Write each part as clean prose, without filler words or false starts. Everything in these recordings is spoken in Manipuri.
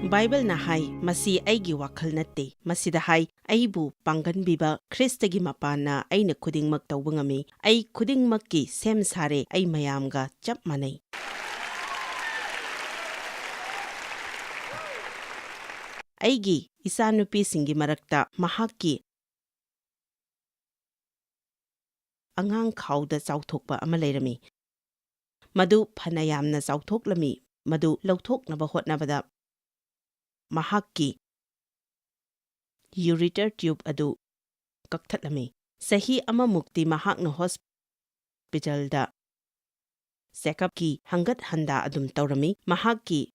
Bible hai masi aigi wakhal natte masida hai aibu panganbiba Kristagi mapana aina khudingmak tawba ngami ai khudingmakki sem sare ai mayamga chap manai aigi isanupi singi marakta mahakki angang khawda chawthokpa ama leirami madu phanayamna chawthoklami madu lawthoknaba hotnabada mahakki ureter tube adu kakthatlami sahi ama mukti mahakna hospitalda checkup ki hangat handa adum tawrami mahakki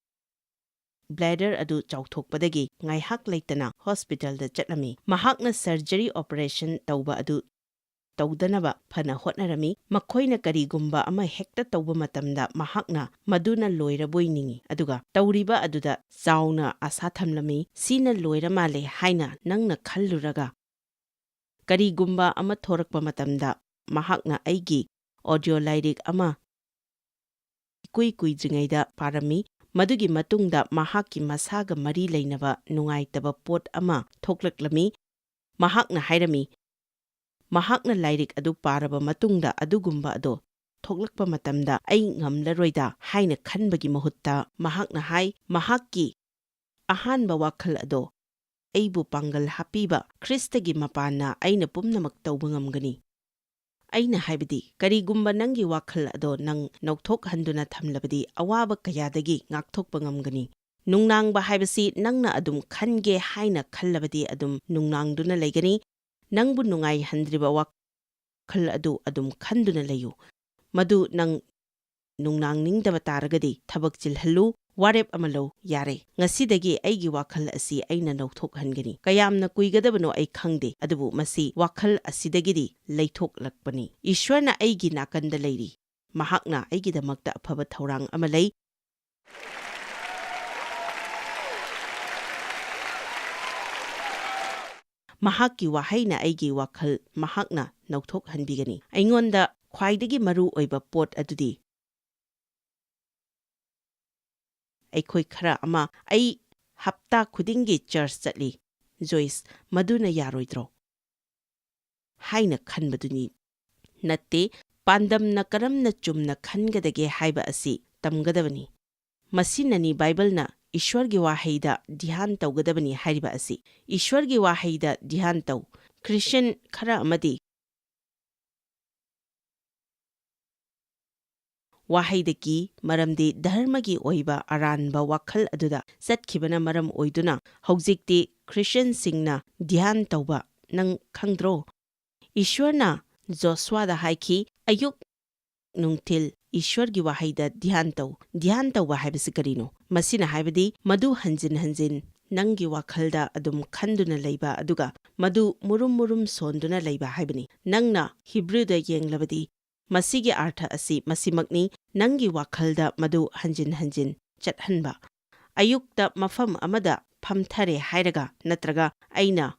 bladder adu chawthokpadagi ngaihak leitana hospitalda chatlami mahakna surgery operation tawba adu tawdanaba phana hotnarami makhoina karigumba ama hekta tawba matamda mahakna maduna loiraboiningi aduga tawriba aduda chauna asa thamlami sina loiramale haina nangna khalluraga karigumba ama thorakpa matamda mahakna aigi audio lyric ama kuijingaida parami madugi matungda mahakki masaga mari leinaba nungaitaba pot ama thoklaklami mahakna hairami mahakna lyric adu paraba matungda adugumba ado thoklakpa matamda ai ngamlaroida haina khanbagi mahutta mahakna hai mahakki ahanba wakhal ado aibu pangal hapiba Kristagi mapana aina pumnamak tawba ngamgani aina haibadi karigumba nangi wakhal ado nang nauthok handuna thamlabadi awaba kayadagi ngakthokpa ngamgani nungnangba haibasi nangna adum khange haina khallabadi adum nungnangduna leigani nangbu nungai handriba wakhal adu adum khanduna leyu madu nang nungnangning taragadi thabak chilhallu warep amalo yare ngasidagi aigi wakhal asi aina nauthok hangani kayamna kuigadabano ai khangde adubu masi wakhal asidagidi leithok lakpani ishwarna aigi nakanda leiri mahakna aigi damakta aphaba thorang amalei mahakki wahaina aigi wakhal mahakna nauthok hanbigani aingonda khwaidagi maru oiba pot adudi aikhoi khara ama ai hapta khudingi church chatli Joyce maduna yaroidro haina khanbaduni natte pandamna karamna chumna khangadage haiba asi tamgadabani masinani Bible na Ishwargi wahaida dhyan tawgadabani hariba asi Ishwargi wahaida dhyan taw Christian khara amadi wahaidaki maramdi dharmagi oiba aranba wakhal aduda satkibana maram oiduna haujikti Christian singna dhyan tawba nang khangdro Ishwarna Joshua da haiki ayuk nungtil Ishwargi wahaida dhyan tawba haibasi karino masina haibadi madu hanjin nangi wakhalda adum khanduna leiba aduga madu murum sonduna leiba haibani nangna Hebrew-da yenglabadi masigi artha asi masimakni nangi wakhalda madu hanjin chathanba ayukta mafam amada phamthare hairaga natraga aina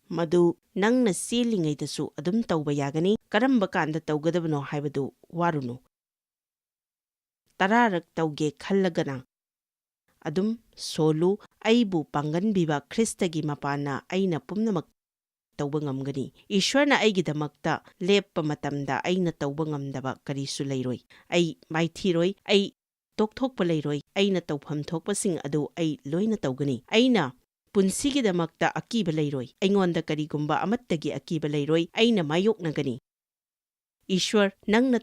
madu nangna selingaidasu adum tawba yagani karamba kanda tawgadabano haibadu warunu tararak tawge khallagana adum solu aibu panganbiba Kristagi mapana aina pumnamak tawba ngamgani Ishwarna aigidamakta leppa matamda aina tawba ngamdaba karisu leiroi ai maithiroi ai tokthokpa leiroi aina tawpham thokpasing adu ai loina tawgani aina punsigidamakta akiba leiroi aingonda karigumba amattagi akiba leiroi aina mayoknagani Ishwar nangna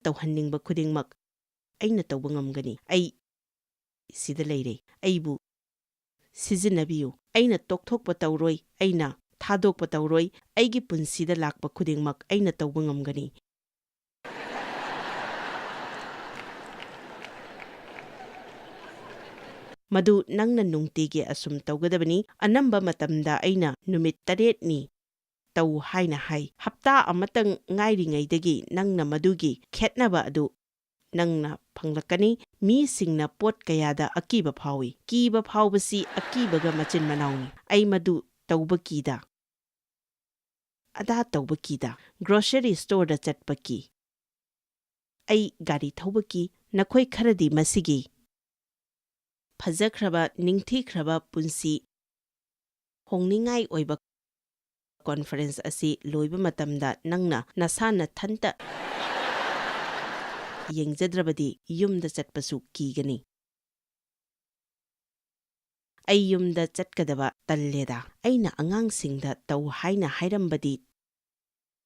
tawhanningba khudingmak aina tawba ngamgani ai sida leire aibu sizinabiyu aina tokthokpa tawroi aina thadokpa tawroi aigi punsida lakpa khudingmak aina tawba ngamgani madu nangna nungtigi asum tawgadabani anamba matamda aina numit 8 ni taw haina hai hapta amatang ngairingaidagi nangna madugi khetnaba adu nangna phanglakani mi singna pot kayada akiba phawi kiba phawbasi akibaga machin manawni ai madu tawba kida ada tawba kida grocery store da chatpaki ai gari thawbaki nakhoi kharadi masigi ꯐꯖꯈ꯭ꯔꯕ ꯅꯤꯡꯊꯤꯈ꯭ꯔꯕ ꯄꯨꯟꯁꯤ ꯍꯣꯡꯅꯤꯡꯉꯥꯏ ꯑꯣꯏꯕ ꯀꯣꯟꯐꯔꯦꯟꯁ ꯑꯁꯤ ꯂꯣꯏꯕ ꯃꯇꯝꯗ ꯅꯪꯅ ꯅꯁꯥ ꯅꯊꯟꯇ ꯌꯦꯡꯖꯗ꯭ꯔꯕꯗꯤ ꯌꯨꯝꯗ ꯆꯠꯄꯁꯨ ꯀꯤꯒꯅꯤ꯫ ꯑꯩ ꯌꯨꯝꯗ ꯆꯠꯀꯗꯕ ꯇꯜꯂꯦꯗ꯫ ꯑꯩꯅ ꯑꯉꯥꯡꯁꯤꯡꯗ ꯇꯧ ꯍꯥꯏꯅ ꯍꯥꯏꯔꯝꯕꯗꯤ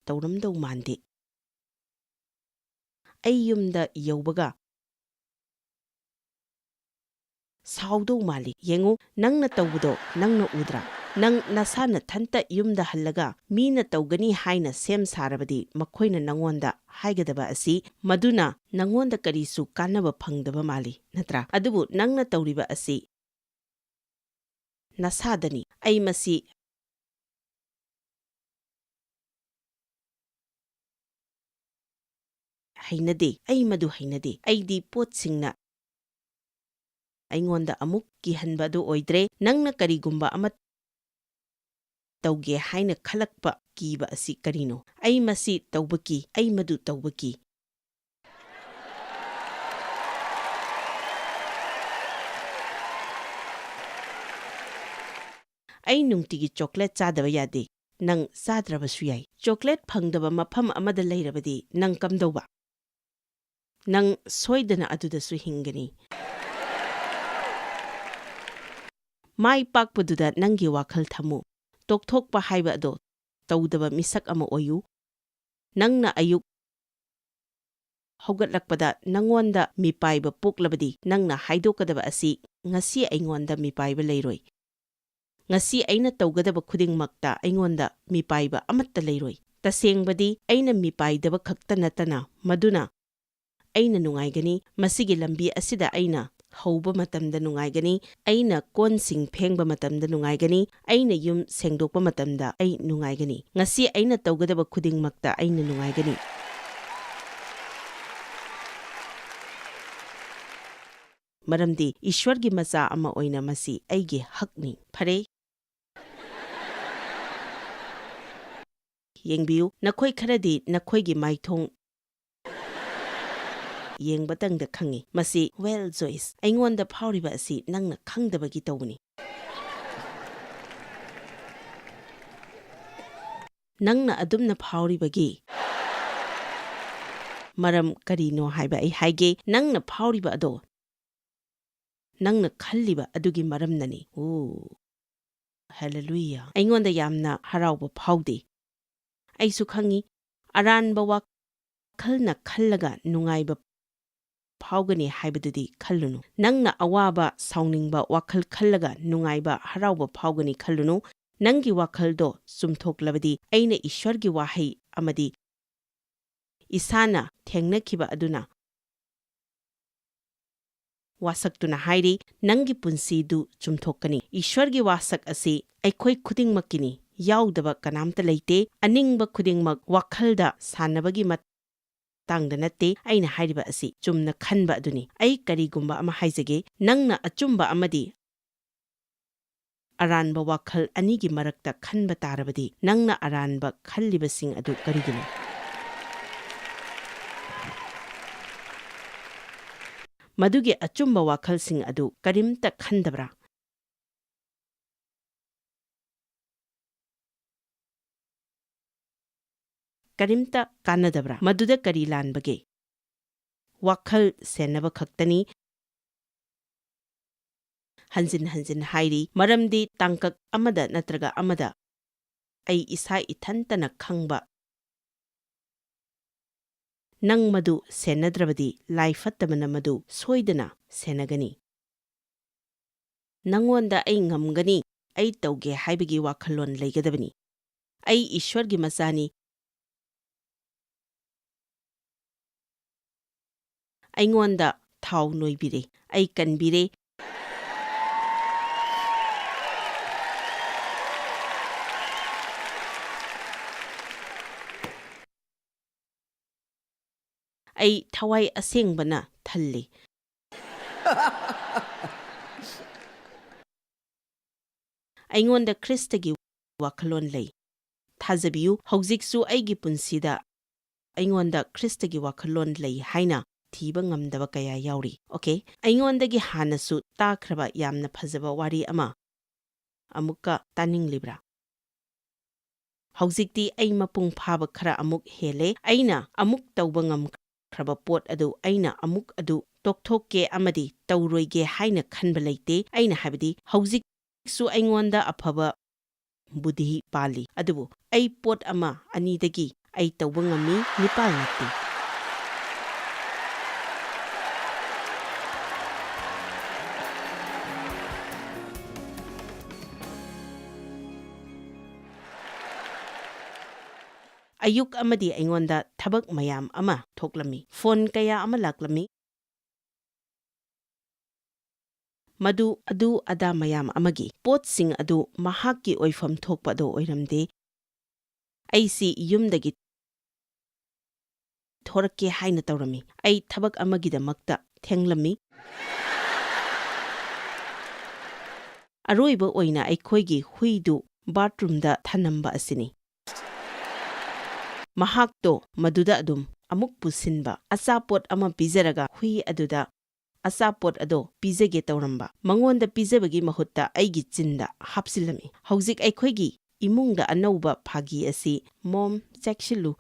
ꯇꯧꯔꯝꯗꯧ ꯃꯥꯟꯗꯦ꯫ ꯑꯩ ꯌꯨꯝꯗ ꯌꯧꯕꯒ ꯁꯥꯎꯗꯧ ꯃꯥꯜꯂꯤ꯫ ꯌꯦꯡꯉꯨ, ꯅꯪꯅ ꯇꯧꯕꯗꯣ ꯅꯪꯅ ꯎꯗ꯭ꯔꯥ? ꯅꯪ ꯅꯁꯥ ꯅꯊꯟꯇ ꯌꯨꯝꯗ ꯍꯜꯂꯒ ꯃꯤꯅ ꯇꯧꯒꯅꯤ ꯍꯥꯏꯅ ꯁꯦꯝ ꯁꯥꯔꯕꯗꯤ ꯃꯈꯣꯏꯅ ꯅꯪꯉꯣꯟꯗ ꯍꯥꯏꯒꯗꯕ ꯑꯁꯤ ꯃꯗꯨꯅ ꯅꯪꯉꯣꯟꯗ ꯀꯔꯤꯁꯨ ꯀꯥꯟꯅꯕ ꯐꯪꯗꯕ ꯃꯥꯜꯂꯤ, ꯅꯠꯇ꯭ꯔꯥ? ꯑꯗꯨꯕꯨ ꯅꯪꯅ ꯇꯧꯔꯤꯕ ꯑꯁꯤ ꯅꯁꯥꯗꯅꯤ꯫ ꯑꯩ ꯃꯁꯤ ꯍꯩꯅꯗꯦ꯫ ꯑꯩ ꯃꯗꯨ ꯍꯩꯅꯗꯦ꯫ ꯑꯩꯗꯤ ꯄꯣꯠꯁꯤꯡꯅ ꯑꯩꯉꯣꯟꯗ ꯑꯃꯨꯛ ꯀꯤꯍꯟꯕ ꯑꯗꯨ ꯑꯣꯏꯗ꯭ꯔꯦ꯫ ꯅꯪꯅ ꯀꯔꯤꯒꯨꯝꯕ ꯑꯃ ꯇꯧꯒꯦ ꯍꯥꯏꯅ ꯈꯜꯂꯛꯄ ꯀꯤꯕ ꯑꯁꯤ ꯀꯔꯤꯅꯣ? ꯑꯩ ꯃꯁꯤ ꯇꯧꯕ ꯀꯤ꯫ ꯑꯩ ꯃꯗꯨ ꯇꯧꯕ ꯀꯤ꯫ ꯑꯩ ꯅꯨꯡꯇꯤꯒꯤ ꯆꯣꯀ꯭ꯂꯦꯠ ꯆꯥꯗꯕ ꯌꯥꯗꯦ꯫ ꯅꯪ ꯆꯥꯗ꯭ꯔꯕꯁꯨ ꯌꯥꯏ꯫ ꯆꯣꯀ꯭ꯂꯦꯠ ꯐꯪꯗꯕ ꯃꯐꯝ ꯑꯃꯗ ꯂꯩꯔꯕꯗꯤ ꯅꯪ ꯀꯝꯗꯧꯕ? ꯅꯪ ꯁꯣꯏꯗꯅ ꯑꯗꯨꯗꯁꯨ ꯍꯤꯡꯒꯅꯤ꯫ ꯃꯥꯏ ꯄꯥꯛꯄꯗꯨꯗ ꯅꯪꯒꯤ ꯋꯥꯈꯜ ꯊꯝꯃꯨ꯫ ꯇꯣꯛꯊꯣꯛꯄ ꯍꯥꯏꯕ ꯑꯗꯣ ꯇꯧꯗꯕ ꯃꯤꯁꯛ ꯑꯃ ꯑꯣꯏꯌꯨ꯫ ꯅꯪꯅ ꯑꯌꯨꯛ ꯍꯧꯒꯠꯂꯛꯄꯗ ꯅꯪꯉꯣꯟꯗ ꯃꯤꯄꯥꯏꯕ ꯄꯣꯛꯂꯕꯗꯤ ꯅꯪꯅ ꯍꯥꯏꯗꯣꯛꯀꯗꯕ ꯑꯁꯤ ꯉꯁꯤ ꯑꯩꯉꯣꯟꯗ ꯃꯤꯄꯥꯏꯕ ꯂꯩꯔꯣꯏ꯫ ꯉꯁꯤ ꯑꯩꯅ ꯇꯧꯒꯗꯕ ꯈꯨꯗꯤꯡꯃꯛꯇ ꯑꯩꯉꯣꯟꯗ ꯃꯤꯄꯥꯏꯕ ꯑꯃꯠꯇ ꯂꯩꯔꯣꯏ꯫ ꯇꯁꯦꯡꯕꯗꯤ ꯑꯩꯅ ꯃꯤꯄꯥꯏꯗꯕ ꯈꯛꯇ ꯅꯠꯇꯅ ꯃꯗꯨꯅ ꯑꯩꯅ ꯅꯨꯡꯉꯥꯏꯒꯅꯤ꯫ ꯃꯁꯤꯒꯤ ꯂꯝꯕꯤ ꯑꯁꯤꯗ ꯑꯩꯅ ꯍꯧꯕ ꯃꯇꯝꯗ ꯅꯨꯡꯉꯥꯏꯒꯅꯤ꯫ ꯑꯩꯅ ꯀꯣꯟꯁꯤꯡ ꯐꯦꯡꯕ ꯃꯇꯝꯗ ꯅꯨꯡꯉꯥꯏꯒꯅꯤ꯫ ꯑꯩꯅ ꯌꯨꯝ ꯁꯦꯡꯗꯣꯛꯄ ꯃꯇꯝꯗ ꯑꯩ ꯅꯨꯡꯉꯥꯏꯒꯅꯤ꯫ ꯉꯁꯤ ꯑꯩꯅ ꯇꯧꯒꯗꯕ ꯈꯨꯗꯤꯡꯃꯛꯇ ꯑꯩꯅ ꯅꯨꯡꯉꯥꯏꯒꯅꯤ꯫ ꯃꯔꯝꯗꯤ ꯏꯁ꯭ꯋꯔꯒꯤ ꯃꯆꯥ ꯑꯃ ꯑꯣꯏꯅ ꯃꯁꯤ ꯑꯩꯒꯤ ꯍꯛꯅꯤ꯫ ꯐꯔꯦ, ꯌꯦꯡꯕꯤꯌꯨ, ꯅꯈꯣꯏ ꯈꯔꯗꯤ ꯅꯈꯣꯏꯒꯤ ꯃꯥꯏꯊꯣꯡ ꯌꯦꯡꯕꯇꯪꯗ ꯈꯪꯉꯤ꯫ ꯃꯁꯤ ꯋꯦꯜ ꯖꯣꯏꯁ, ꯑꯩꯉꯣꯟꯗ ꯐꯥꯎꯔꯤꯕ ꯑꯁꯤ ꯅꯪꯅ ꯈꯪꯗꯕꯒꯤ ꯇꯧꯕꯅꯤ꯫ ꯅꯪꯅ ꯑꯗꯨꯝꯅ ꯐꯥꯎꯔꯤꯕꯒꯤ ꯃꯔꯝ ꯀꯔꯤꯅꯣ ꯍꯥꯏꯕ ꯑꯩ ꯍꯥꯏꯒꯦ꯫ ꯅꯪꯅ ꯐꯥꯎꯔꯤꯕ ꯑꯗꯣ ꯅꯪꯅ ꯈꯜꯂꯤꯕ ꯑꯗꯨꯒꯤ ꯃꯔꯝꯅꯅꯤ꯫ ꯍꯜꯂꯦꯂꯨꯌꯥ! ꯑꯩꯉꯣꯟꯗ ꯌꯥꯝꯅ ꯍꯔꯥꯎꯕ ꯐꯥꯎꯗꯦ꯫ ꯑꯩꯁꯨ ꯈꯪꯉꯤ, ꯑꯔꯥꯟꯕ ꯋꯥꯈꯜꯅ ꯈꯜꯂꯒ ꯅꯨꯡꯉꯥꯏꯕ ꯐꯥꯎꯒꯅꯤ ꯍꯥꯏꯕꯗꯨꯗꯤ ꯈꯜꯂꯨꯅꯨ꯫ ꯅꯪꯅ ꯑꯋꯥꯕ, ꯁꯥꯎꯅꯤꯡꯕ ꯋꯥꯈꯜ ꯈꯜꯂꯒ ꯅꯨꯡꯉꯥꯏꯕ, ꯍꯔꯥꯎꯕ ꯐꯥꯎꯒꯅꯤ ꯈꯜꯂꯨꯅꯨ꯫ ꯅꯪꯒꯤ ꯋꯥꯈꯜꯗꯣ ꯆꯨꯝꯊꯣꯛꯂꯕꯗꯤ ꯑꯩꯅ ꯏꯁ꯭ꯋꯔꯒꯤ ꯋꯥꯍꯩ ꯑꯃꯗꯤ ꯏꯁꯥꯅ ꯊꯦꯡꯅꯈꯤꯕ ꯑꯗꯨꯅ ꯋꯥꯁꯛꯇꯨꯅ ꯍꯥꯏꯔꯤ, ꯅꯪꯒꯤ ꯄꯨꯟꯁꯤꯗꯨ ꯆꯨꯝꯊꯣꯛꯀꯅꯤ꯫ ꯏꯁ꯭ꯋꯔꯒꯤ ꯋꯥꯁꯛ ꯑꯁꯤ ꯑꯩꯈꯣꯏ ꯈꯨꯗꯤꯡꯃꯛꯀꯤꯅꯤ, ꯌꯥꯎꯗꯕ ꯀꯅꯥꯝꯇ ꯂꯩꯇꯦ꯫ ꯑꯅꯤꯡꯕ ꯈꯨꯗꯤꯡꯃꯛ ꯋꯥꯈꯜꯗ ꯁꯥꯟꯅꯕꯒꯤ ꯃꯇꯥꯡꯗ ꯅꯠꯇꯦ꯫ ꯑꯩꯅ ꯍꯥꯏꯔꯤꯕ ꯑꯁꯤ ꯆꯨꯝꯅ ꯈꯟꯕ ꯑꯗꯨꯅꯤ꯫ ꯑꯩ ꯀꯔꯤꯒꯨꯝꯕ ꯑꯃ ꯍꯥꯏꯖꯒꯦ꯫ ꯅꯪꯅ ꯑꯆꯨꯝꯕ ꯑꯃꯗꯤ ꯑꯔꯥꯟꯕ ꯋꯥꯈꯜ ꯑꯅꯤꯒꯤ ꯃꯔꯛꯇ ꯈꯟꯕ ꯇꯥꯔꯕꯗꯤ ꯅꯪꯅ ꯑꯔꯥꯟꯕ ꯈꯜꯂꯤꯕꯁꯤꯡ ꯑꯗꯨ ꯀꯔꯤꯒꯤꯅꯣ? ꯃꯗꯨꯒꯤ ꯑꯆꯨꯝꯕ ꯋꯥꯈꯜꯁꯤꯡ ꯑꯗꯨ ꯀꯔꯤꯝꯇ ꯈꯟꯗꯕ꯭ꯔꯥ? ꯀꯔꯤꯝꯇ ꯀꯥꯟꯅꯗꯕ꯭ꯔꯥ? ꯃꯗꯨꯗ ꯀꯔꯤ ꯂꯥꯟꯕꯒꯦ? ꯋꯥꯈꯜ ꯁꯦꯟꯅꯕ ꯈꯛꯇꯅꯤ꯫ ꯍꯟꯖꯤꯟ ꯍꯟꯖꯤꯟ ꯍꯥꯏꯔꯤ, ꯃꯔꯝꯗꯤ ꯇꯥꯡꯀꯛ ꯑꯃꯗ ꯅꯠꯇ꯭ꯔꯒ ꯑꯃꯗ ꯑꯩ ꯏꯁꯥ ꯏꯊꯟꯇꯅ ꯈꯪꯕ ꯅꯪ ꯃꯗꯨ ꯁꯦꯟꯅꯗ꯭ꯔꯕꯗꯤ ꯂꯥꯏ ꯐꯠꯇꯕꯅ ꯃꯗꯨ ꯁꯣꯏꯗꯅ ꯁꯦꯟꯅꯒꯅꯤ꯫ ꯅꯪꯉꯣꯟꯗ ꯑꯩ ꯉꯝꯒꯅꯤ, ꯑꯩ ꯇꯧꯒꯦ ꯍꯥꯏꯕꯒꯤ ꯋꯥꯈꯜꯂꯣꯟ ꯂꯩꯒꯗꯕꯅꯤ꯫ ꯑꯩ ꯏꯁ꯭ꯋꯔꯒꯤ ꯃꯆꯥꯅꯤ꯫ ꯑꯩꯉꯣꯟꯗ ꯊꯥꯎ ꯅꯣꯏꯕꯤꯔꯦ, ꯑꯩ ꯀꯟꯕꯤꯔꯦ꯫ ꯑꯩ ꯊꯋꯥꯏ ꯑꯁꯦꯡꯕꯅ ꯊꯜꯂꯤ꯫ ꯑꯩꯉꯣꯟꯗ ꯈ꯭ꯔꯤꯁꯇꯒꯤ ꯋꯥꯈꯜꯂꯣꯟ ꯂꯩ꯫ ꯊꯥꯖꯕꯤꯌꯨ, ꯍꯧꯖꯤꯛꯁꯨ ꯑꯩꯒꯤ ꯄꯨꯟꯁꯤꯗ ꯑꯩꯉꯣꯟꯗ ꯈ꯭ꯔꯤꯁꯇꯒꯤ ꯋꯥꯈꯜꯂꯣꯟ ꯂꯩ ꯍꯥꯏꯅ ꯊꯤꯕ ꯉꯝꯗꯕ ꯀꯌꯥ ꯌꯥꯎꯔꯤ꯫ ꯑꯣꯀꯦ, ꯑꯩꯉꯣꯟꯗꯒꯤ ꯍꯥꯟꯅꯁꯨ ꯇꯥꯈ꯭ꯔꯕ ꯌꯥꯝꯅ ꯐꯖꯕ ꯋꯥꯔꯤ ꯑꯃ ꯑꯃꯨꯛꯀ ꯇꯥꯅꯤꯡꯂꯤꯕ꯭ꯔꯥ? ꯍꯧꯖꯤꯛꯇꯤ ꯑꯩ ꯃꯄꯨꯡ ꯐꯥꯕ ꯈꯔ ꯑꯃꯨꯛ ꯍꯦꯜꯂꯦ꯫ ꯑꯩꯅ ꯑꯃꯨꯛ ꯇꯧꯕ ꯉꯝꯈ꯭ꯔꯕ ꯄꯣꯠ ꯑꯗꯨ ꯑꯩꯅ ꯑꯃꯨꯛ ꯑꯗꯨ ꯇꯣꯛꯊꯣꯛꯀꯦ ꯑꯃꯗꯤ ꯇꯧꯔꯣꯏꯒꯦ ꯍꯥꯏꯅ ꯈꯟꯕ ꯂꯩꯇꯦ꯫ ꯑꯩꯅ ꯍꯥꯏꯕꯗꯤ ꯍꯧꯖꯤꯛꯁꯨ ꯑꯩꯉꯣꯟꯗ ꯑꯐꯕ ꯕꯨꯙꯤ ꯄꯥꯜꯂꯤ, ꯑꯗꯨꯕꯨ ꯑꯩ ꯄꯣꯠ ꯑꯃ ꯑꯅꯤꯗꯒꯤ ꯑꯩ ꯇꯧꯕ ꯉꯝꯃꯤ, 9 ꯅꯠꯇꯦ꯫ ꯑꯌꯨꯛ ꯑꯃꯗꯤ ꯑꯩꯉꯣꯟꯗ ꯊꯕꯛ ꯃꯌꯥꯝ ꯑꯃ ꯊꯣꯛꯂꯝꯃꯤ꯫ ꯐꯣꯟ ꯀꯌꯥ ꯑꯃ ꯂꯥꯛꯂꯝꯃꯤ꯫ ꯃꯗꯨ ꯑꯗꯨ ꯑꯗꯥ ꯃꯌꯥꯝ ꯑꯃꯒꯤ ꯄꯣꯠꯁꯤꯡ ꯑꯗꯨ ꯃꯍꯥꯛꯀꯤ ꯑꯣꯏꯐꯝ ꯊꯣꯛꯄ ꯑꯗꯨ ꯑꯣꯏꯔꯝꯗꯦ꯫ ꯑꯩꯁꯤ ꯌꯨꯝꯗꯒꯤ ꯊꯣꯔꯛꯀꯦ ꯍꯥꯏꯅ ꯇꯧꯔꯝꯃꯤ꯫ ꯑꯩ ꯊꯕꯛ ꯑꯃꯒꯤꯗꯃꯛꯇ ꯊꯦꯡꯂꯝꯃꯤ꯫ ꯑꯔꯣꯏꯕ ꯑꯣꯏꯅ ꯑꯩꯈꯣꯏꯒꯤ ꯍꯨꯏꯗꯨ ꯕꯥꯊꯔꯨꯝꯗ ꯊꯅꯝꯕ ꯑꯁꯤꯅꯤ꯫ ꯃꯍꯥꯛꯇꯣ ꯃꯗꯨꯗ ꯑꯗꯨꯝ ꯑꯃꯨꯛ ꯄꯨꯁꯤꯟꯕ꯫ ꯑꯆꯥꯄꯣꯠ ꯑꯃ ꯄꯤꯖꯔꯒ ꯍꯨꯏ ꯑꯗꯨꯗ ꯑꯆꯥꯄꯣꯠ ꯑꯗꯣ ꯄꯤꯖꯒꯦ ꯇꯧꯔꯝꯕ꯫ ꯃꯉꯣꯟꯗ ꯄꯤꯖꯕꯒꯤ ꯃꯍꯨꯠꯇ ꯑꯩꯒꯤ ꯆꯤꯟꯗ ꯍꯥꯞꯆꯤꯜꯂꯝꯃꯤ꯫ ꯍꯧꯖꯤꯛ ꯑꯩꯈꯣꯏꯒꯤ ꯏꯃꯨꯡꯗ ꯑꯅꯧꯕ ꯐꯥꯒꯤ ꯑꯁꯤ, ꯃꯣꯝ ꯆꯦꯛꯁꯤꯜꯂꯨ,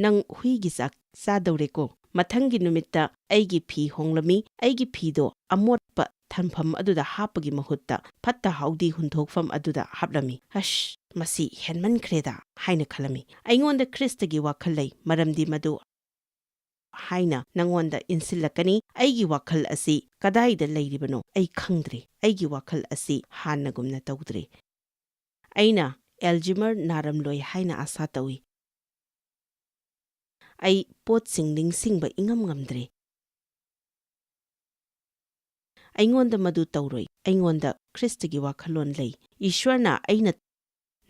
ꯅꯪ ꯍꯨꯏꯒꯤ ꯆꯥꯛ ꯆꯥꯗꯧꯔꯦꯀꯣ꯫ ꯃꯊꯪꯒꯤ ꯅꯨꯃꯤꯠꯇ ꯑꯩꯒꯤ ꯐꯤ ꯍꯣꯡꯂꯝꯃꯤ꯫ ꯑꯩꯒꯤ ꯐꯤꯗꯣ ꯑꯃꯣꯠꯄ ꯊꯝꯐꯝ ꯑꯗꯨꯗ ꯍꯥꯞꯄꯒꯤ ꯃꯍꯨꯠꯇ ꯐꯠꯇ ꯍꯥꯎꯗꯤ ꯍꯨꯟꯊꯣꯛꯐꯝ ꯑꯗꯨꯗ ꯍꯥꯞꯂꯝꯃꯤ꯫ ꯑꯁ, ꯃꯁꯤ ꯍꯦꯟꯃꯟꯈ꯭ꯔꯦꯗ ꯍꯥꯏꯅ ꯈꯜꯂꯝꯃꯤ꯫ ꯑꯩꯉꯣꯟꯗ ꯈ꯭ꯔꯤꯁꯇꯒꯤ ꯋꯥꯈꯜ ꯂꯩ, ꯃꯔꯝꯗꯤ ꯃꯗꯨ ꯍꯥꯏꯅ ꯅꯉꯣꯟꯗ ꯏꯟꯁꯤꯜꯂꯛꯀꯅꯤ꯫ ꯑꯩꯒꯤ ꯋꯥꯈꯜ ꯑꯁꯤ ꯀꯗꯥꯏꯗ ꯂꯩꯔꯤꯕꯅꯣ ꯑꯩ ꯈꯪꯗ꯭ꯔꯦ꯫ ꯑꯩꯒꯤ ꯋꯥꯈꯜ ꯑꯁꯤ ꯍꯥꯟꯅꯒꯨꯝꯅ ꯇꯧꯗ꯭ꯔꯦ꯫ ꯑꯩꯅ ꯑꯦꯜꯖꯤꯃꯔ ꯅꯥꯔꯝꯂꯣꯏ ꯍꯥꯏꯅ ꯑꯥꯁꯥ ꯇꯧꯏ꯫ ꯑꯩ ꯄꯣꯠꯁꯤꯡ ꯅꯤꯡꯁꯤꯡꯕ ꯏꯉꯝ ꯉꯝꯗ꯭ꯔꯦ꯫ ꯑꯩꯉꯣꯟꯗ ꯃꯗꯨ ꯇꯧꯔꯣꯏ꯫ ꯑꯩꯉꯣꯟꯗ ꯈ꯭ꯔꯤꯁꯇꯒꯤ ꯋꯥꯈꯜꯂꯣꯟ ꯂꯩ꯫ ꯏꯁ꯭ꯋꯔꯅ ꯑꯩꯅ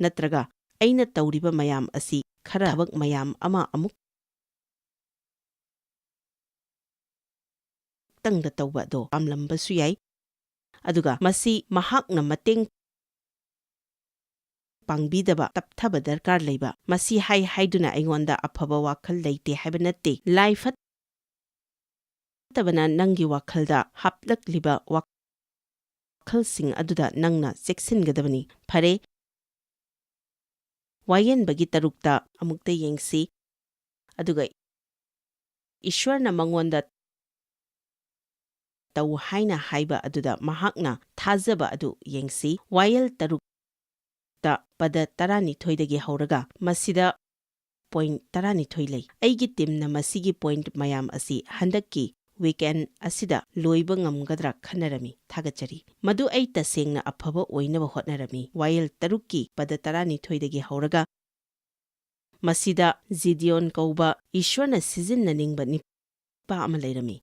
ꯅꯠꯇ꯭ꯔꯒ ꯑꯩꯅ ꯇꯧꯔꯤꯕ ꯃꯌꯥꯝ ꯑꯁꯤ ꯈꯔ ꯊꯕꯛ ꯃꯌꯥꯝ ꯑꯃ ꯑꯃꯨꯛꯇꯪꯗ ꯇꯧꯕ ꯑꯗꯣ ꯄꯥꯝꯂꯝꯕꯁꯨ ꯌꯥꯏ, ꯑꯗꯨꯒ ꯃꯁꯤ ꯃꯍꯥꯛꯅ ꯃꯇꯦꯡ ꯄꯥꯡꯕꯤꯗꯕ ꯇꯞꯊꯕ ꯗꯔꯀꯥꯔ ꯂꯩꯕ꯫ ꯃꯁꯤ ꯍꯥꯏꯗꯨꯅ ꯑꯩꯉꯣꯟꯗ ꯑꯐꯕ ꯋꯥꯈꯜ ꯂꯩꯇꯦ ꯍꯥꯏꯕ ꯅꯠꯇꯦ꯫ ꯂꯥꯏ ꯐꯠꯇꯕꯅ ꯅꯪꯒꯤ ꯋꯥꯈꯜꯗ ꯍꯥꯞꯂꯛꯂꯤꯕ ꯋꯥꯈꯜꯁꯤꯡ ꯑꯗꯨꯗ ꯅꯪꯅ ꯆꯦꯛꯁꯤꯟꯒꯗꯕꯅꯤ꯫ ꯐꯔꯦ, ꯋꯥꯌꯦꯟꯕꯒꯤ 6ꯇ ꯑꯃꯨꯛꯇ ꯌꯦꯡꯁꯤ, ꯑꯗꯨꯒ ꯏꯁ꯭ꯋꯔꯅ ꯃꯉꯣꯟꯗ ꯇꯧ ꯍꯥꯏꯅ ꯍꯥꯏꯕ ꯑꯗꯨꯗ ꯃꯍꯥꯛꯅ ꯊꯥꯖꯕ ꯑꯗꯨ ꯌꯦꯡꯁꯤ꯫ ꯋꯥꯌꯦꯜ 6ꯇ ꯄꯗ 12ꯗꯒꯤ ꯍꯧꯔꯒ ꯃꯁꯤꯗ ꯄꯣꯏꯟꯠ 12 ꯂꯩ꯫ ꯑꯩꯒꯤ ꯇꯤꯝꯅ ꯃꯁꯤꯒꯤ ꯄꯣꯏꯟꯠ ꯃꯌꯥꯝ ꯑꯁꯤ ꯍꯟꯗꯛꯀꯤ ꯋꯤꯛꯑꯦꯟꯗ ꯑꯁꯤꯗ ꯂꯣꯏꯕ ꯉꯝꯒꯗ꯭ꯔꯥ ꯈꯟꯅꯔꯝꯃꯤ꯫ ꯊꯥꯒꯠꯆꯔꯤ꯫ ꯃꯗꯨ ꯑꯩ ꯇꯁꯦꯡꯅ ꯑꯐꯕ ꯑꯣꯏꯅꯕ ꯍꯣꯠꯅꯔꯝꯃꯤ꯫ ꯋꯥꯌꯦꯜ 6ꯀꯤ ꯄꯗ 12ꯗꯒꯤ ꯍꯧꯔꯒ ꯃꯁꯤꯗ ꯖꯤꯗꯤꯌꯣꯟ ꯀꯧꯕ ꯏꯁ꯭ꯋꯔꯅ ꯁꯤꯖꯤꯟꯅꯅꯤꯡꯕ ꯅꯨꯄꯥ ꯑꯃ ꯂꯩꯔꯝꯃꯤ꯫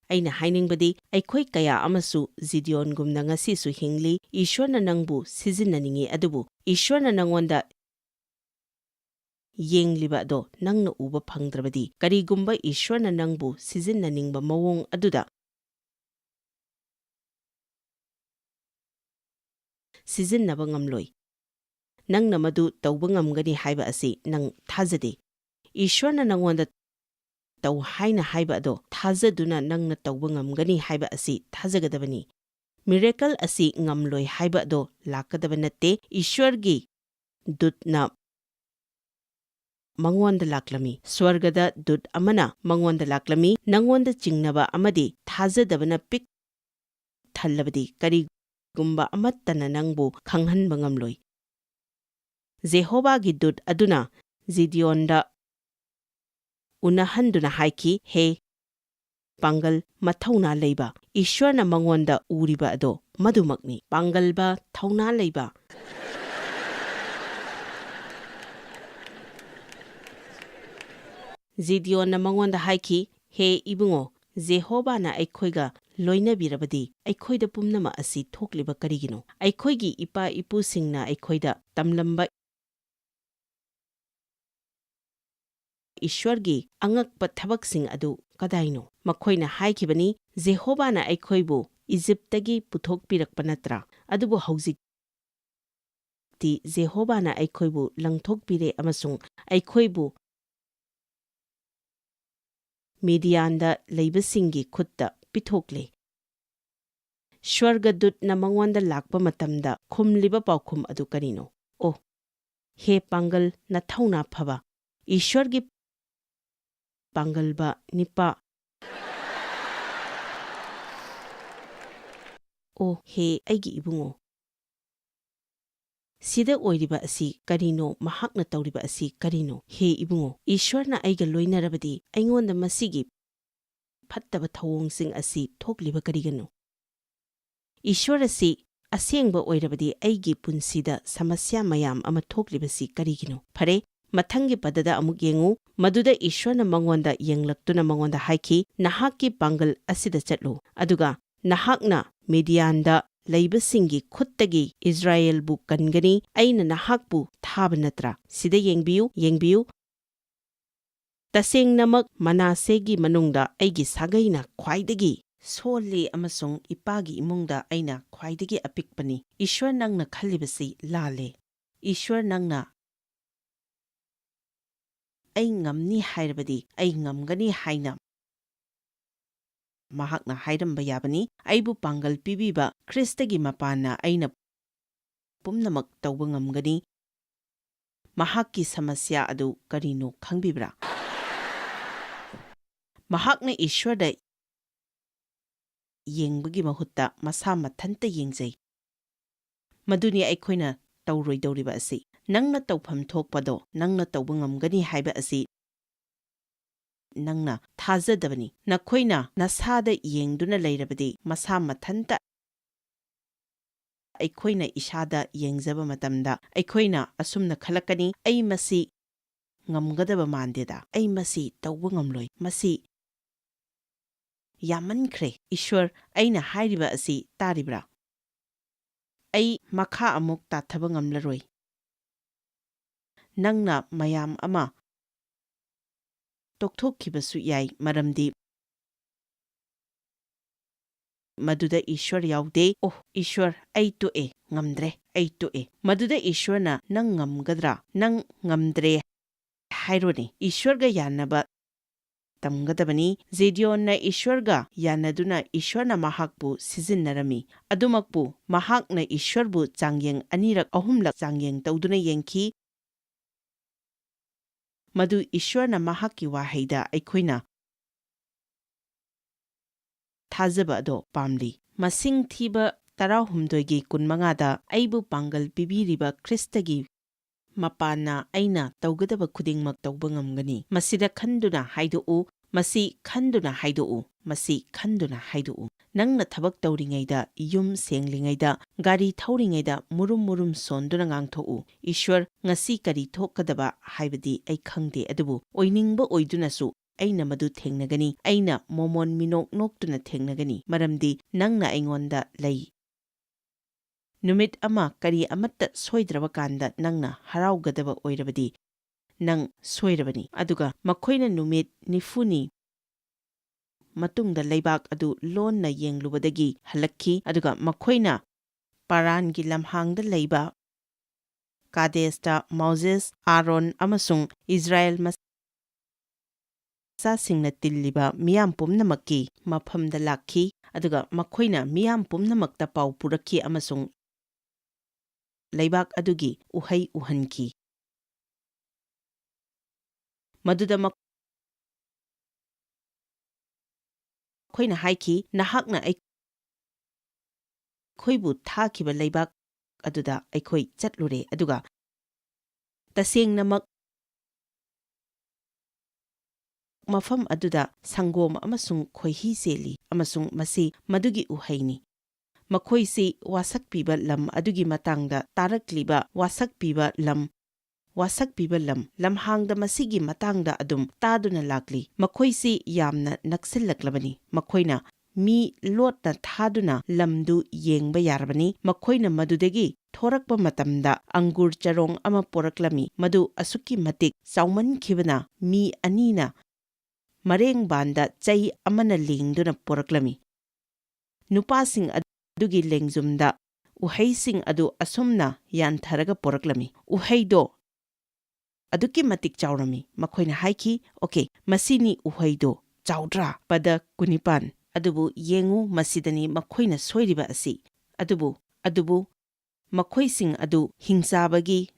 ꯑꯩꯅ ꯍꯥꯏꯅꯤꯡꯕꯗꯤ ꯑꯩꯈꯣꯏ ꯀꯌꯥ ꯑꯃꯁꯨ ꯖꯤꯗꯤꯌꯣꯟꯒꯨꯝꯅ ꯉꯁꯤꯁꯨ ꯍꯤꯡꯂꯤ꯫ ꯏꯁ꯭ꯋꯔꯅ ꯅꯪꯕꯨ ꯁꯤꯖꯤꯟꯅꯅꯤꯡꯉꯤ, ꯑꯗꯨꯕꯨ ꯏꯁ꯭ꯋꯔꯅ ꯅꯪꯉꯣꯟꯗ ꯌꯦꯡꯂꯤꯕ ꯑꯗꯣ ꯅꯪꯅ ꯎꯕ ꯐꯪꯗ꯭ꯔꯕꯗꯤ ꯀꯔꯤꯒꯨꯝꯕ ꯏꯁ꯭ꯋꯔꯅ ꯅꯪꯕꯨ ꯁꯤꯖꯤꯟꯅꯅꯤꯡꯕ ꯃꯑꯣꯡ ꯑꯗꯨꯗ ꯁꯤꯖꯤꯟꯅꯕ ꯉꯝꯂꯣꯏ꯫ ꯅꯪꯅ ꯃꯗꯨ ꯇꯧꯕ ꯉꯝꯒꯅꯤ ꯍꯥꯏꯕ ꯑꯁꯤ ꯅꯪ ꯊꯥꯖꯗꯦ꯫ ꯏꯁ꯭ꯋꯔꯅ ꯅꯪꯉꯣꯟꯗ ꯇꯧ ꯍꯥꯏꯅ ꯍꯥꯏꯕ ꯑꯗꯣ ꯊꯥꯖꯗꯨꯅ ꯅꯪꯅ ꯇꯧꯕ ꯉꯝꯒꯅꯤ ꯍꯥꯏꯕ ꯑꯁꯤ ꯊꯥꯖꯒꯗꯕꯅꯤ꯫ ꯃꯤꯔꯦꯀꯜ ꯑꯁꯤ ꯉꯝꯂꯣꯏ ꯍꯥꯏꯕ ꯑꯗꯣ ꯂꯥꯛꯀꯗꯕ ꯅꯠꯇꯦ꯫ ꯏꯁ꯭ꯋꯔꯒꯤ ꯗꯨꯠꯅ ꯃꯉꯣꯟꯗ ꯂꯥꯛꯂꯝꯃꯤ꯫ ꯁ꯭ꯋꯔꯒꯗ ꯗꯨꯠ ꯑꯃꯅ ꯃꯉꯣꯟꯗ ꯂꯥꯛꯂꯝꯃꯤ꯫ ꯅꯪꯉꯣꯟꯗ ꯆꯤꯡꯅꯕ ꯑꯃꯗꯤ ꯊꯥꯖꯗꯕꯅ ꯄꯤꯛ ꯊꯜꯂꯕꯗꯤ ꯀꯔꯤꯒꯨꯝꯕ ꯑꯃꯠꯇꯅ ꯅꯪꯕꯨ ꯈꯪꯍꯟꯕ ꯉꯝꯂꯣꯏ꯫ ꯖꯦꯍꯣꯚꯥꯒꯤ ꯗꯨꯠ ꯑꯗꯨꯅ ꯖꯤꯗꯤꯌꯣꯟꯗ ꯎꯅꯍꯟꯗꯨꯅ ꯍꯥꯏꯈꯤ, ꯍꯦ ꯄꯥꯡꯒꯜ ꯃꯊꯧꯅꯥ ꯂꯩꯕ, ꯏꯁ꯭ꯋꯔꯅ ꯃꯉꯣꯟꯗ ꯎꯔꯤꯕ ꯑꯗꯣ ꯃꯗꯨꯃꯛꯅꯤ꯫ ꯄꯥꯡꯒꯜꯕ ꯊꯧꯅꯥ ꯂꯩꯕ ꯖꯤꯗꯤꯌꯣꯟꯅ ꯃꯉꯣꯟꯗ ꯍꯥꯏꯈꯤ, ꯍꯦ ꯏꯕꯨꯡꯉꯣ, ꯖꯦꯍꯣꯚꯥꯅ ꯑꯩꯈꯣꯏꯒ ꯂꯣꯏꯅꯕꯤꯔꯕꯗꯤ ꯑꯩꯈꯣꯏꯗ ꯄꯨꯝꯅꯃꯛ ꯑꯁꯤ ꯊꯣꯛꯂꯤꯕ ꯀꯔꯤꯒꯤꯅꯣ? ꯑꯩꯈꯣꯏꯒꯤ ꯏꯄꯥ ꯏꯄꯨꯁꯤꯡꯅ ꯑꯩꯈꯣꯏꯗ ꯇꯝꯂꯝꯕ ꯏꯁ꯭ꯋꯔꯒꯤ ꯑꯉꯛꯄ ꯊꯕꯛꯁꯤꯡ ꯑꯗꯨ ꯀꯗꯥꯏꯅꯣ? ꯃꯈꯣꯏꯅ ꯍꯥꯏꯈꯤꯕꯅꯤ, ꯖꯦꯍꯣꯚꯥꯅ ꯑꯩꯈꯣꯏꯕꯨ ꯏꯖꯤꯞꯇꯒꯤ ꯄꯨꯊꯣꯛꯄꯤꯔꯛꯄ ꯅꯠꯇ꯭ꯔꯥ? ꯑꯗꯨꯕꯨ ꯍꯧꯖꯤꯛꯇꯤ ꯇꯤ ꯖꯦꯍꯣꯕꯥꯅ ꯑꯩꯈꯣꯏꯕꯨ ꯂꯪꯊꯣꯛꯄꯤꯔꯦ ꯑꯃꯁꯨꯡ ꯑꯩꯈꯣꯏꯕꯨ ꯃꯤꯗꯤꯌꯥꯟꯗ ꯂꯩꯕꯁꯤꯡꯒꯤ ꯈꯨꯠꯇ ꯄꯤꯊꯣꯛꯂꯦ꯫ ꯁ꯭ꯋꯔꯒꯗꯨꯠꯅ ꯃꯉꯣꯟꯗ ꯂꯥꯛꯄ ꯃꯇꯝꯗ ꯈꯨꯝꯂꯤꯕ ꯄꯥꯎꯈꯨꯝ ꯑꯗꯨ ꯀꯔꯤꯅꯣ? ꯑꯣ, ꯍꯦ ꯄꯥꯡꯒꯜ ꯅꯊꯧꯅꯥ ꯐꯕ, ꯏꯁ꯭ꯋꯔꯒꯤ ꯄꯥꯡꯒꯜꯕ ꯅꯤꯄꯥ, ꯑꯣ ꯍꯦ ꯑꯩꯒꯤ ꯏꯕꯨꯡꯉꯣ, ꯁꯤꯗ ꯑꯣꯏꯔꯤꯕ ꯑꯁꯤ ꯀꯔꯤꯅꯣ? ꯃꯍꯥꯛꯅ ꯇꯧꯔꯤꯕ ꯑꯁꯤ ꯀꯔꯤꯅꯣ? ꯍꯦ ꯏꯕꯨꯡꯉꯣ, ꯏꯁ꯭ꯋꯔꯅ ꯑꯩꯒ ꯂꯣꯏꯅꯔꯕꯗꯤ ꯑꯩꯉꯣꯟꯗ ꯃꯁꯤꯒꯤ ꯐꯠꯇꯕ ꯊꯧꯑꯣꯡꯁꯤꯡ ꯑꯁꯤ ꯊꯣꯛꯂꯤꯕ ꯀꯔꯤꯒꯤꯅꯣ? ꯏꯁ꯭ꯋꯔ ꯑꯁꯤ ꯑꯁꯦꯡꯕ ꯑꯣꯏꯔꯕꯗꯤ ꯑꯩꯒꯤ ꯄꯨꯟꯁꯤꯗ ꯁꯃꯁ꯭ꯌꯥ ꯃꯌꯥꯝ ꯑꯃ ꯊꯣꯛꯂꯤꯕꯁꯤ ꯀꯔꯤꯒꯤꯅꯣ? ꯐꯔꯦ, ꯃꯊꯪꯒꯤ ꯄꯗꯗ ꯑꯃꯨꯛ ꯌꯦꯡꯉꯨ꯫ ꯃꯗꯨꯗ ꯏꯁ꯭ꯋꯔꯅ ꯃꯉꯣꯟꯗ ꯌꯦꯡꯂꯛꯇꯨꯅ ꯃꯉꯣꯟꯗ ꯍꯥꯏꯈꯤ, ꯅꯍꯥꯛꯀꯤ ꯄꯥꯡꯒꯜ ꯑꯁꯤꯗ ꯆꯠꯂꯨ, ꯑꯗꯨꯒ ꯅꯍꯥꯛꯅ ꯃꯤꯗꯤꯌꯥꯟꯗ ꯂꯩꯕꯁꯤꯡꯒꯤ ꯈꯨꯠꯇꯒꯤ ꯏꯁ꯭ꯔꯥꯌꯦꯜꯕꯨ ꯀꯟꯒꯅꯤ, ꯑꯩꯅ ꯅꯍꯥꯛꯄꯨ ꯊꯥꯕ ꯅꯠꯇ꯭ꯔꯥ? ꯁꯤꯗ ꯌꯦꯡꯕꯤꯌꯨ꯫ ꯇꯁꯦꯡꯅꯃꯛ ꯃꯅꯥꯁꯦꯒꯤ ꯃꯅꯨꯡꯗ ꯑꯩꯒꯤ ꯁꯥꯒꯩꯅ ꯈ꯭ꯋꯥꯏꯗꯒꯤ ꯁꯣꯜꯂꯤ ꯑꯃꯁꯨꯡ ꯏꯄꯥꯒꯤ ꯏꯃꯨꯡꯗ ꯑꯩꯅ ꯈ꯭ꯋꯥꯏꯗꯒꯤ ꯑꯄꯤꯛꯄꯅꯤ꯫ ꯏꯁ꯭ꯋꯔ, ꯅꯪꯅ ꯈꯜꯂꯤꯕꯁꯤ ꯂꯥꯜꯂꯦ꯫ ꯏꯁ꯭ꯋꯔ, ꯅꯪꯅ ꯑꯩ ꯉꯝꯅꯤ ꯍꯥꯏꯔꯕꯗꯤ ꯑꯩ ꯉꯝꯒꯅꯤ ꯍꯥꯏꯅ ꯃꯍꯥꯛꯅ ꯍꯥꯏꯔꯝꯕ ꯌꯥꯕꯅꯤ꯫ ꯑꯩꯕꯨ ꯄꯥꯡꯒꯜ ꯄꯤꯕꯤꯕ ꯈ꯭ꯔꯤꯁꯇꯒꯤ ꯃꯄꯥꯟꯅ ꯑꯩꯅ ꯄꯨꯝꯅꯃꯛ ꯇꯧꯕ ꯉꯝꯒꯅꯤ꯫ ꯃꯍꯥꯛꯀꯤ ꯁꯃꯁ꯭ꯌꯥ ꯑꯗꯨ ꯀꯔꯤꯅꯣ ꯈꯪꯕꯤꯕ꯭ꯔꯥ? ꯃꯍꯥꯛꯅ ꯏꯁ꯭ꯋꯔꯗ ꯌꯦꯡꯕꯒꯤ ꯃꯍꯨꯠꯇ ꯃꯁꯥ ꯃꯊꯟꯇ ꯌꯦꯡꯖꯩ꯫ ꯃꯗꯨꯅꯤ ꯑꯩꯈꯣꯏꯅ ꯇꯧꯔꯣꯏꯗꯧꯔꯤꯕ ꯑꯁꯤ꯫ ꯅꯪꯅ ꯇꯧꯐꯝ ꯊꯣꯛꯄꯗꯣ ꯅꯪꯅ ꯇꯧꯕ ꯉꯝꯒꯅꯤ ꯍꯥꯏꯕ ꯑꯁꯤ ꯅꯪꯅ ꯊꯥꯖꯗꯕꯅꯤ꯫ ꯅꯈꯣꯏꯅ ꯅꯁꯥꯗ ꯌꯦꯡꯗꯨꯅ ꯂꯩꯔꯕꯗꯤ ꯃꯁꯥ ꯃꯊꯟꯇ ꯑꯩꯈꯣꯏꯅ ꯏꯁꯥꯗ ꯌꯦꯡꯖꯕ ꯃꯇꯝꯗ ꯑꯩꯈꯣꯏꯅ ꯑꯁꯨꯝꯅ ꯈꯜꯂꯛꯀꯅꯤ, ꯑꯩ ꯃꯁꯤ ꯉꯝꯒꯗꯕ ꯃꯥꯟꯗꯦꯗ, ꯑꯩ ꯃꯁꯤ ꯇꯧꯕ ꯉꯝꯂꯣꯏ, ꯃꯁꯤ ꯌꯥꯝꯃꯟꯈ꯭ꯔꯦ꯫ ꯏꯁ꯭ꯋꯔ, ꯑꯩꯅ ꯍꯥꯏꯔꯤꯕ ꯑꯁꯤ ꯇꯥꯔꯤꯕ꯭ꯔꯥ? ꯑꯩ ꯃꯈꯥ ꯑꯃꯨꯛ ꯇꯥꯊꯕ ꯉꯝꯂꯔꯣꯏ꯫ ꯅꯪꯅ ꯃꯌꯥꯝ ꯑꯃ ꯇꯣꯛꯊꯣꯛꯈꯤꯕꯁꯨ ꯌꯥꯏ, ꯃꯔꯝꯗꯤ ꯃꯗꯨꯗ ꯏꯁ꯭ꯋꯔ ꯌꯥꯎꯗꯦ꯫ ꯑꯣ ꯏꯁ꯭ꯋꯔ, ꯑꯩ ꯇꯣꯛꯑꯦ, ꯉꯝꯗ꯭ꯔꯦ, ꯑꯩ ꯇꯣꯛꯑꯦ꯫ ꯃꯗꯨꯗ ꯏꯁ꯭ꯋꯔꯅ ꯅꯪ ꯉꯝꯒꯗ꯭ꯔꯥ? ꯅꯪ ꯉꯝꯗ꯭ꯔꯦ ꯍꯥꯏꯔꯣꯅꯦ꯫ ꯏꯁ꯭ꯋꯔꯒ ꯌꯥꯟꯅꯕ ꯇꯝꯒꯗꯕꯅꯤ꯫ ꯖꯦꯗꯤꯑꯣꯟꯅ ꯏꯁ꯭ꯋꯔꯒ ꯌꯥꯟꯅꯗꯨꯅ ꯏꯁ꯭ꯋꯔꯅ ꯃꯍꯥꯛꯄꯨ ꯁꯤꯖꯤꯟꯅꯔꯝꯃꯤ꯫ ꯑꯗꯨꯃꯛꯄꯨ ꯃꯍꯥꯛꯅ ꯏꯁ꯭ꯋꯔꯕꯨ ꯆꯥꯡꯌꯦꯡ ꯑꯅꯤꯔꯛ ꯑꯍꯨꯝꯂꯛ ꯆꯥꯡꯌꯦꯡ ꯇꯧꯗꯨꯅ ꯌꯦꯡꯈꯤ꯫ ꯃꯗꯨ ꯏꯁ꯭ꯋꯔꯅ ꯃꯍꯥꯛꯀꯤ ꯋꯥꯍꯩꯗ ꯑꯩꯈꯣꯏꯅ ꯊꯥꯖꯕ ꯑꯗꯣ ꯄꯥꯝꯂꯤ꯫ ꯃꯁꯤꯡ ꯊꯤꯕ 19ꯒꯤ 15ꯗ ꯑꯩꯕꯨ ꯄꯥꯡꯒꯜ ꯄꯤꯕꯤꯔꯤꯕ ꯈ꯭ꯔꯤꯁꯇꯒꯤ ꯃꯄꯥꯟꯅ ꯑꯩꯅ ꯇꯧꯒꯗꯕ ꯈꯨꯗꯤꯡꯃꯛ ꯇꯧꯕ ꯉꯝꯒꯅꯤ꯫ ꯃꯁꯤꯗ ꯈꯟꯗꯨꯅ ꯍꯥꯏꯗꯣꯛꯎ, ꯃꯁꯤ ꯈꯟꯗꯨꯅ ꯍꯥꯏꯗꯣꯛꯎ, ꯃꯁꯤ ꯈꯟꯗꯨꯅ ꯍꯥꯏꯗꯣꯛꯎ꯫ ꯅꯪꯅ ꯊꯕꯛ ꯇꯧꯔꯤꯉꯩꯗ, ꯌꯨꯝ ꯁꯦꯡꯂꯤꯉꯩꯗ, ꯒꯥꯔꯤ ꯊꯧꯔꯤꯉꯩꯗ ꯃꯨꯔꯨꯝ ꯁꯣꯟꯗꯨꯅ ꯉꯥꯡꯊꯣꯛꯎ, ꯏꯁ꯭ꯋꯔ, ꯉꯁꯤ ꯀꯔꯤ ꯊꯣꯛꯀꯗꯕ ꯍꯥꯏꯕꯗꯤ ꯑꯩ ꯈꯪꯗꯦ, ꯑꯗꯨꯕꯨ ꯑꯣꯏꯅꯤꯡꯕ ꯑꯣꯏꯗꯨꯅꯁꯨ ꯑꯩꯅ ꯃꯗꯨ ꯊꯦꯡꯅꯒꯅꯤ꯫ ꯑꯩꯅ ꯃꯣꯃꯣꯟ ꯃꯤꯅꯣꯛ ꯅꯣꯛꯇꯨꯅ ꯊꯦꯡꯅꯒꯅꯤ, ꯃꯔꯝꯗꯤ ꯅꯪꯅ ꯑꯩꯉꯣꯟꯗ ꯂꯩ꯫ ꯅꯨꯃꯤꯠ ꯑꯃ ꯀꯔꯤ ꯑꯃꯠꯇ ꯁꯣꯏꯗ꯭ꯔꯕ ꯀꯥꯟꯗ ꯅꯪꯅ ꯍꯔꯥꯎꯒꯗꯕ ꯑꯣꯏꯔꯕꯗꯤ ꯅꯪ ꯁꯣꯏꯔꯕꯅꯤ꯫ ꯑꯗꯨꯒ ꯃꯈꯣꯏꯅ ꯅꯨꯃꯤꯠ 40ꯅꯤ ꯃꯇꯨꯡꯗ ꯂꯩꯕꯥꯛ ꯑꯗꯨ ꯂꯣꯟꯅ ꯌꯦꯡꯂꯨꯕꯗꯒꯤ ꯍꯜꯂꯛꯈꯤ, ꯑꯗꯨꯒ ꯃꯈꯣꯏꯅ ꯄꯥꯔꯥꯟꯒꯤ ꯂꯝꯍꯥꯡꯗ ꯂꯩꯕ ꯀꯥꯗꯦꯁꯇ ꯃꯣꯖꯦꯁ, ꯑꯥꯔꯣꯟ ꯑꯃꯁꯨꯡ ꯏꯁ꯭ꯔꯥꯌꯦꯜ ꯃꯆꯥꯁꯤꯡꯅ ꯇꯤꯜꯂꯤꯕ ꯃꯤꯌꯥꯝ ꯄꯨꯝꯅꯃꯛꯀꯤ ꯃꯐꯝꯗ ꯂꯥꯛꯈꯤ, ꯑꯗꯨꯒ ꯃꯈꯣꯏꯅ ꯃꯤꯌꯥꯝ ꯄꯨꯝꯅꯃꯛꯇ ꯄꯥꯎ ꯄꯨꯔꯛꯈꯤ ꯑꯃꯁꯨꯡ ꯂꯩꯕꯥꯛ ꯑꯗꯨꯒꯤ ꯎꯍꯩ ꯎꯍꯟꯈꯤ꯫ ꯃꯗꯨꯗ ꯃꯈꯣꯏꯅ ꯍꯥꯏꯈꯤ, ꯅꯍꯥꯛꯅ ꯑꯩꯈꯣꯏꯕꯨ ꯊꯥꯈꯤꯕ ꯂꯩꯕꯥꯛ ꯑꯗꯨꯗ ꯑꯩꯈꯣꯏ ꯆꯠꯂꯨꯔꯦ, ꯑꯗꯨꯒ ꯇꯁꯦꯡꯅꯃꯛ ꯃꯐꯝ ꯑꯗꯨꯗ ꯁꯪꯒꯣꯝ ꯑꯃꯁꯨꯡ ꯈꯣꯏꯍꯤ ꯆꯦꯜꯂꯤ, ꯑꯃꯁꯨꯡ ꯃꯁꯤ ꯃꯗꯨꯒꯤ ꯎꯍꯩꯅꯤ꯫ ꯃꯈꯣꯏꯁꯤ ꯋꯥꯁꯛꯄꯤꯕ ꯂꯝ ꯑꯗꯨꯒꯤ ꯃꯇꯥꯡꯗ ꯇꯥꯔꯛꯂꯤꯕ ꯋꯥꯁꯛꯄꯤꯕ ꯂꯝ, ꯂꯝꯍꯥꯡꯗ ꯃꯁꯤꯒꯤ ꯃꯇꯥꯡꯗ ꯑꯗꯨꯝ ꯇꯥꯗꯨꯅ ꯂꯥꯛꯂꯤ꯫ ꯃꯈꯣꯏꯁꯤ ꯌꯥꯝꯅ ꯅꯛꯁꯤꯜꯂꯛꯂꯕꯅꯤ꯫ ꯃꯈꯣꯏꯅ ꯃꯤ ꯂꯣꯠꯅ ꯊꯥꯗꯨꯅ ꯂꯝꯗꯨ ꯌꯦꯡꯕ ꯌꯥꯔꯕꯅꯤ꯫ ꯃꯈꯣꯏꯅ ꯃꯗꯨꯗꯒꯤ ꯊꯣꯔꯛꯄ ꯃꯇꯝꯗ ꯑꯪꯒꯨꯔ ꯆꯔꯣꯡ ꯑꯃ ꯄꯣꯔꯛꯂꯝꯃꯤ, ꯃꯗꯨ ꯑꯁꯨꯛꯀꯤ ꯃꯇꯤꯛ ꯆꯥꯎꯃꯟꯈꯤꯕꯅ ꯃꯤ ꯑꯅꯤꯅ ꯃꯔꯦꯡꯕꯥꯟꯗ ꯆꯩ ꯑꯃꯅ ꯂꯦꯡꯗꯨꯅ ꯄꯣꯔꯛꯂꯝꯃꯤ꯫ ꯅꯨꯄꯥꯁꯤꯡ ꯑꯗꯨꯒꯤ ꯂꯦꯡꯖꯨꯝꯗ uheising adu asumna yantharaga poraklami. Uheido aduki matik chaurami. Makhoina haiki, okay, masini uheido chaudra pada kunipan. Adubu yengu masidani makhoina soiriba asi. Adubu makhoising adu hingsabagi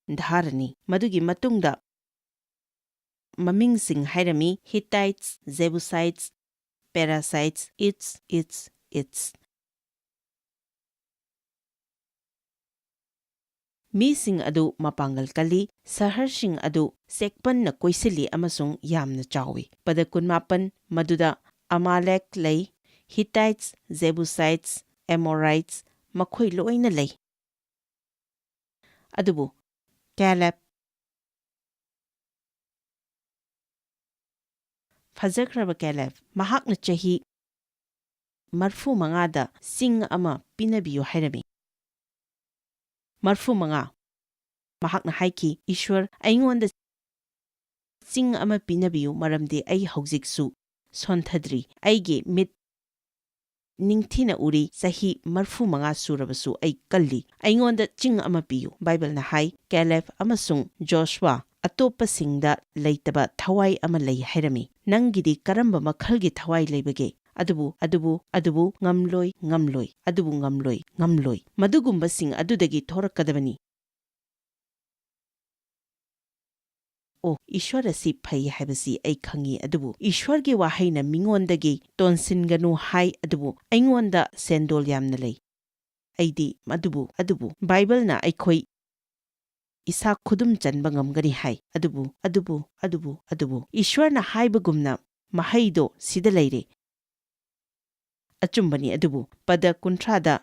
dharani. Madugi matungda mamingsing hairami Hittites, Jebusites, Parasites, its. Mising adu mapangal kali, saharsing adu sekpan na koisili amasung yam na chawi. Pada kunmapan maduda Amalek lay, Hittites, Jebusites, Amorites, makoy loy na lay. Adubu, Caleb, Fazakraba Caleb, mahak na chahi marfu mangada sing ama pinabiyo hairami. Marfu manga, mahak na haiki, Ishwar, aingonda sing ama pinabiyo maramde ay haujiksu, sonthadri, ayge mit ningthina uri sahi marfu manga surabasu ay kalli. Aingonda ching ama piyu, Bible na hai, Caleb amasung Joshua, atopa singda laytaba thawai ama lay hairami. Nangidi karamba makhalgi thawai laybage. Adubu, ngamloi. Madugumba sing adudagi thorakadabani. Oh, Ishwara si phai haibasi ay khangi adubu. Ishwargi wahaina mingondagi tonsinganu hai adubu. Aingonda sendol yamna lay. Aidi madubu. Bible na aikhoi isa khudum chanba ngamgani hai. Adubu. Ishwarna haibagumna mahaido sida layre. Achumbani adubu. Pada kuntrada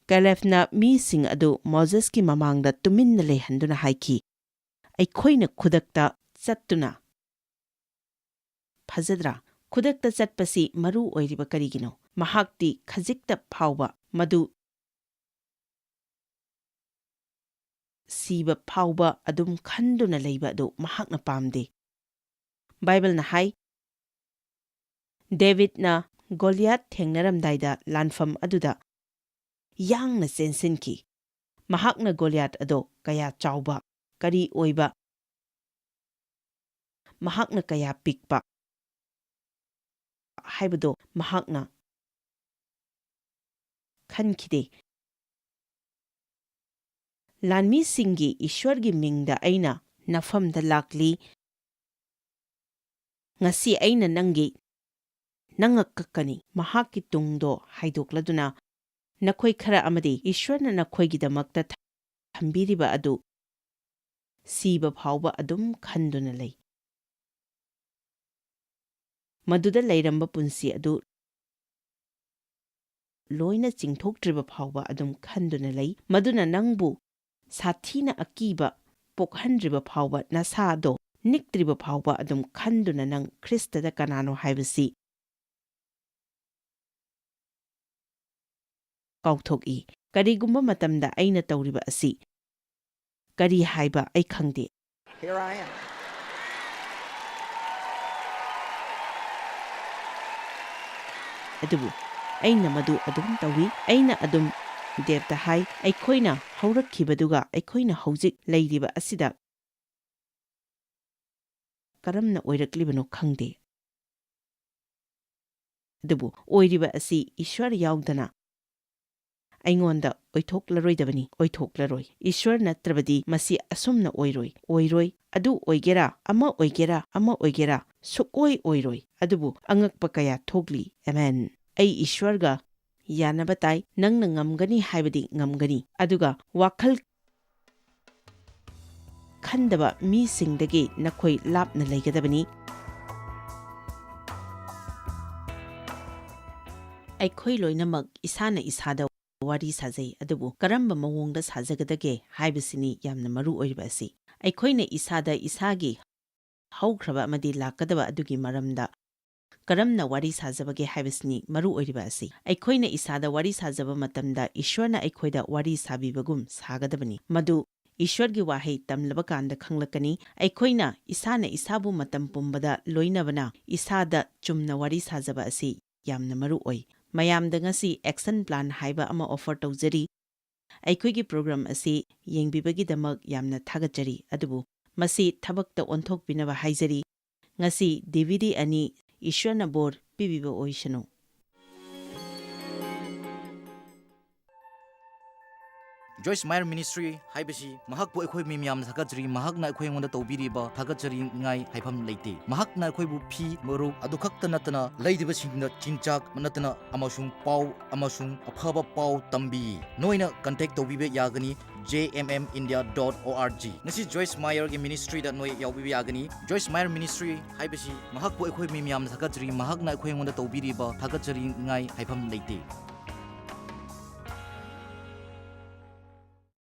Calebna mi sing adu Moses ki mamangda tuminna lehanduna haiki. Aikhoina khudakta chattuna. Phazadra, khudakta chatpasi maru oiriba karigino. Mahakti khajikta phawba madu siba phawba adum khanduna leiba adu mahakna pamde. Bible na hai, David na Goliath thengnaramdaida lanfam aduda yang na sensinki. Mahakna Goliath ado kaya chawba, kari oiba. Mahakna kaya pikpa. Haibado mahakna khankide. Lanmi singi Ishwargi mingda aina nafamda lakli. Ngasi aina nangi nangakakani mahaki tungdo haidokladuna. Nakhoi khara amadi Ishwarna nakhoi gidamakta thambiriba adu siba phawba adum khanduna lay. Maduda layramba punsi adu loina chingthoktriba phawba adum khanduna lay. Maduna nangbu sathina akiba pokhandriba phawba nasado niktriba phawba adum khanduna nang Kristada kanano haibasi kauthoki. Karigumba matamda aina tawriba asi kari haiba ay khangde. Here I am. Adubu aina madu adum tawi aina adum devta hai aikhoina haurakhibaduga aikhoina haujik leiriba asida karamna oiraklibano khangde. Adubu oiriba asi Ishwar yaudana aingonda oithoklaroi. Ishwar natrabadi masi asumna oiroi. Adu oigera ama sukoi oiroi. Adubu angakpa kaya thogli. Amen. Ay Ishwarga yanabatai nangna ngamgani haibadi ngamgani. Aduga wakhal khandaba mi singdagi nakhoi lapna laigadabani. Aikhoi loinamak isana isada wari sajai adubu karamba mawongda sajagadage haibasini yamna maru oiriba asi. Aikhoina isada isagi haukraba amadi lakadaba adugi maramda karamna wari sajabage haibasini maru oiriba asi. Aikhoina isada wari sajaba matamda Ishwarna aikhoida wari sabibagum sagadabani. Madu ईश्वरगी वाहै तमलबा कांदा खंगलकनी अखोइना इसाना इसाबु मतम पुंबदा लोइनबना इसादा चुमना वारी साजबा असि यामना मरु ओइ मयामदा ngasi एक्शन प्लान हाइबा अमा ऑफर तौजरी अखोइगी प्रोग्राम असि येंगबिबगिदमक यामना थागचरी अदुबु मसी थबकता ओंथोकपिनबा हाइजरी ngasi DVD ani ईश्वरना बोर पिबिबा ओइसनो Joyce Meyer Ministry haibasi mahakpu ekhoi mimyam thakachri mahakna ekhoi ngonda tawbiriba thakachri ngai haifam leite mahakna ekhoi bu phi moru adu khakta natana leidiba singna chinchak manatana amasung pau amasung aphaba pau tambi noina contact tawbibe yagani jmmindia.org ngasi Joyce Meyer gi ministry da noi yawbibe yagani Joyce Meyer Ministry haibasi mahakpu ekhoi mimyam thakachri mahakna ekhoi ngonda tawbiriba thakachri ngai haifam leite